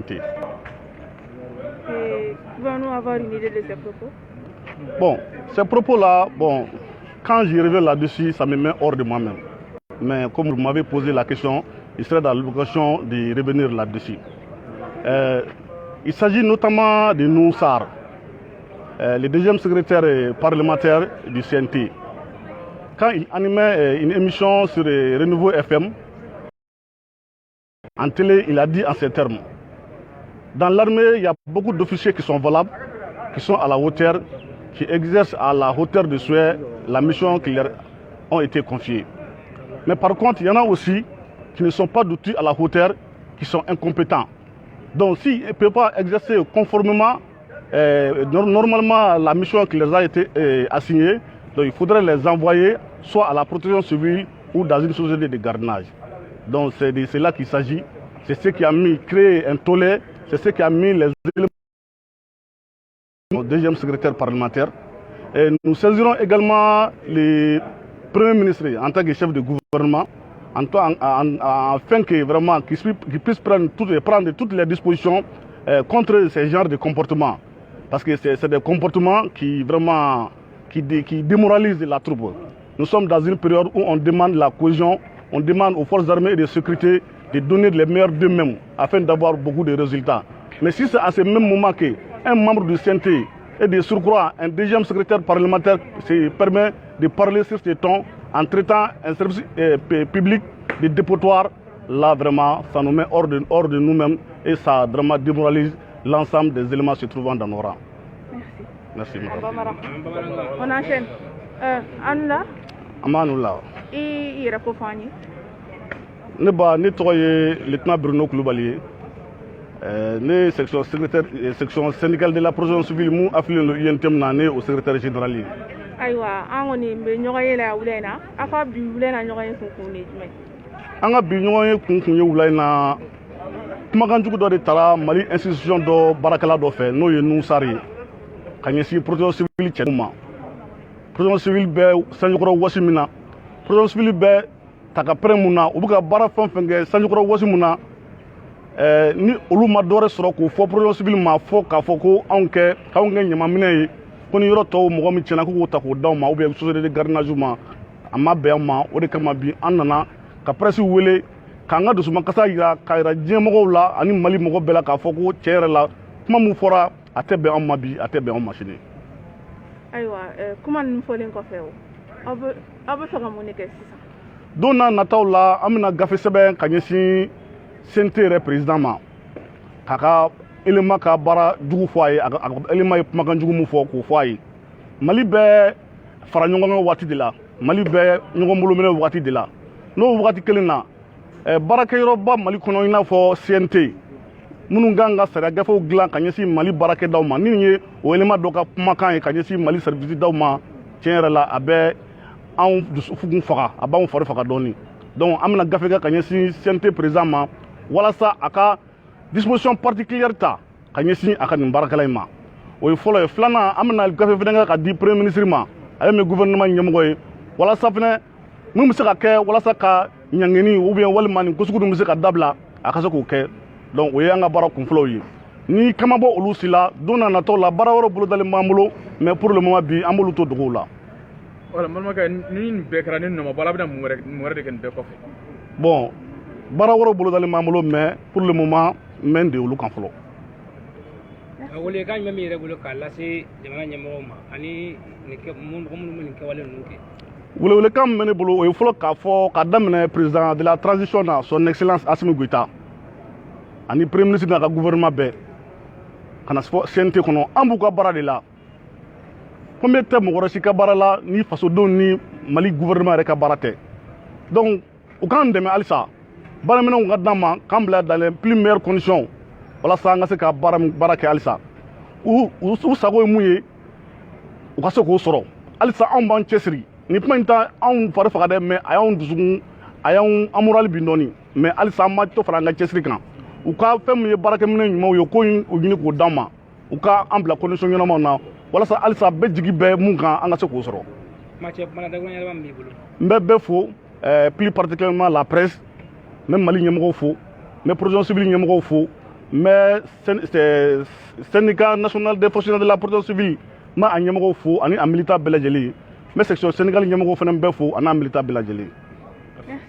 CNT. Pouvons-nous avoir une idée de ces propos? Bon, ces propos-là, bon, quand j'y reviens là-dessus, ça me met hors de moi-même. Mais comme vous m'avez posé la question, il serait dans l'obligation de revenir là-dessus. Il s'agit notamment de Noussar, le deuxième secrétaire parlementaire du CNT. Quand il animait une émission sur Renouveau FM, en télé, il a dit en ces termes: dans l'armée, il y a beaucoup d'officiers qui sont valables, qui sont à la hauteur, qui exercent à la hauteur de souhait la mission qui leur ont été confiée. Mais par contre, il y en a aussi qui ne sont pas du tout à la hauteur, qui sont incompétents. Donc s'ils ne peuvent pas exercer conformément, normalement, la mission qui leur a été assignée, donc il faudrait les envoyer soit à la protection civile ou dans une société de gardiennage. Donc c'est de cela qu'il s'agit. C'est ce qui a créé un tollé, c'est ce qui a mis les éléments au deuxième secrétaire parlementaire. Et nous saisirons également les premiers ministres en tant que chef de gouvernement, afin que vraiment qu'ils puissent prendre toutes les dispositions contre ces genres de comportements. Parce que c'est des comportements qui démoralisent la troupe. Nous sommes dans une période où on demande la cohésion, on demande aux forces armées et de sécurité de donner les meilleurs d'eux-mêmes afin d'avoir beaucoup de résultats. Mais si c'est à ce même moment qu'un membre du CNT et de surcroît un deuxième secrétaire parlementaire se permet de parler sur ce ton en traitant un service public de dépotoir, là vraiment ça nous met hors de nous-mêmes et ça vraiment démoralise l'ensemble des éléments se trouvant dans nos rangs. Merci. Merci. On enchaîne. Anula Amanoula. Et Irakofani. Ne tɔgɔ ye lieutenant Bruno Kulubali ne section syndicale de la protection civile mu affilié le UNTM na ne au secrétaire général ye. Ayiwa an kɔni bɛ ɲɔgɔn ye la wula in na a ka bi wula in na ɲɔgɔn ye kunkun ye jumɛn? An ka bi ɲɔgɔn ye kunkun ye wula in na kumakan jugu dɔ de taara Mali institution dɔ baarakɛla dɔ fɛ n'o ye Nusar ye ka ɲɛsin protection civile cɛw ma. Protection civile bɛ sanjikɔrɔ wɔsi min na, protection civile bɛ taka pɛrɛn mun na u bɛ ka baara fɛn fɛn kɛ sanjikɔrɔ wɔsi mun na ni olu ma dɔwɛrɛ sɔrɔ k'o fɔ protection civile ma fɔ k'a fɔ ko anw kɛ ɲamanminɛ ye ko ni yɔrɔ tɔw mɔgɔ min tiɲɛna k'o ta k'o d'aw ma ou bien société de gardiennage ma a ma bɛn an ma o de kama bi an nana ka presse wele k'an ka dusumakasa yira k'a yira diɲɛmɔgɔw la ani Mali mɔgɔ bɛɛ la k'a fɔ ko tiɲɛ yɛrɛ la kuma min fɔra a tɛ bɛn an ma bi a tɛ bɛn an ma sini. Ayiwa kuma ninnu fɔlen kɔfɛ aw bɛ fɛ ka mun de kɛ sisan? Don n'a nataw la an bɛna gafe sɛbɛn ka ɲɛsin CNT yɛrɛ président ma k'a ka élément ka baara jugu fɔ a ye a ka élément ye kumakan jugu min fɔ k'o fɔ a ye. Mali bɛ fara ɲɔgɔn kan waati de la, Mali bɛ ɲɔgɔn bolo minɛ waati de la. N'o waati kelen na baarakɛyɔrɔba Mali kɔnɔ i n'a fɔ CNT minnu kan ka sariya gafew dilan ka ɲɛsin Mali baarakɛdaw ma min ye o élément dɔ ka kumakan ye ka ɲɛsin Mali service daw ma tiɲɛ yɛrɛ la a bɛ anw dusukun faga a b'anw fari faga dɔɔni. Donc an bɛna gafe kɛ ka ɲɛsin CNT président ma walasa a ka disposition particulière ta ka ɲɛsin a ka nin baarakɛla in ma. O ye fɔlɔ ye. Filanan an bɛna gafe fɛnɛ kɛ ka di premier ministre ma ale min ye gouvernement ɲɛmɔgɔ ye walasa fɛnɛ min bɛ se ka kɛ walasa ka ɲangeni ou bien walima nin ko sugu bɛ se ka dabila a ka se k'o kɛ. Donc o ye an ka baara kunfɔlɔw ye. Ni kama bɔ olu si la don n'a nataw la baara wɛrɛ bolodalen b'an bolo mais pour le moment bi an b'olu to dogow la. Voilà, balimakɛ ni nin bɛɛ kɛra ni nɔ ma bɔ ala bɛna mun wɛrɛ de kɛ nin bɛɛ kɔfɛ? Bon baara wɛrɛ bolodalen b'an bolo mais pour le moment n bɛ n de olu kan fɔlɔ. Welekan jumɛn min yɛrɛ bolo k'a lase jamana ɲɛmɔgɔw ma ani mɔgɔ minnu bɛ nin kɛwale ninnu kɛ? Welewelekan min bɛ ne bolo o ye fɔlɔ k'a fɔ ka daminɛ président de la transition na son excellence Assimi Goïta ani premier ministre n'a ka gouvernement bɛɛ ka na fɔ CNT kɔnɔ an b'u ka baara de la. Combien de temps mɔgɔ si ka baara la ni fasodenw ni Mali gouvernement yɛrɛ ka baara tɛ. Donc u k'an dɛmɛ halisa baaraminɛnw ka d'an ma k'an bila dans les plus meilleures conditions walasa an ka se ka baara kɛ halisa. U sago ye mun ye u ka se k'o sɔrɔ. Halisa anw b'an cɛsiri ni kuma in ta anw fari faga dɛ mais a y'anw dusukun a y'anw an morali bin dɔɔni mais halisa an ma to fara an ka cɛsiri kan. U ka fɛn min ye baarakɛminɛ ɲumanw ye ko in u ɲini k'o d'an ma u ka an bila condition ɲɛnamaw na walasa halisa bɛɛ jigi bɛ mun kan an ka se k'o sɔrɔ. N bɛ bɛɛ fo plus particulièrement la presse n bɛ Mali ɲɛmɔgɔw fo n bɛ protection civile ɲɛmɔgɔw fo n mais syndicat national des fonctionnaires de la protection civile ma a ɲɛmɔgɔw fo ani a militaire bɛɛ lajɛlen n bɛ section Sénégal ɲɛmɔgɔw fana bɛɛ fo ani a militaire bɛɛ lajɛlen. Merci.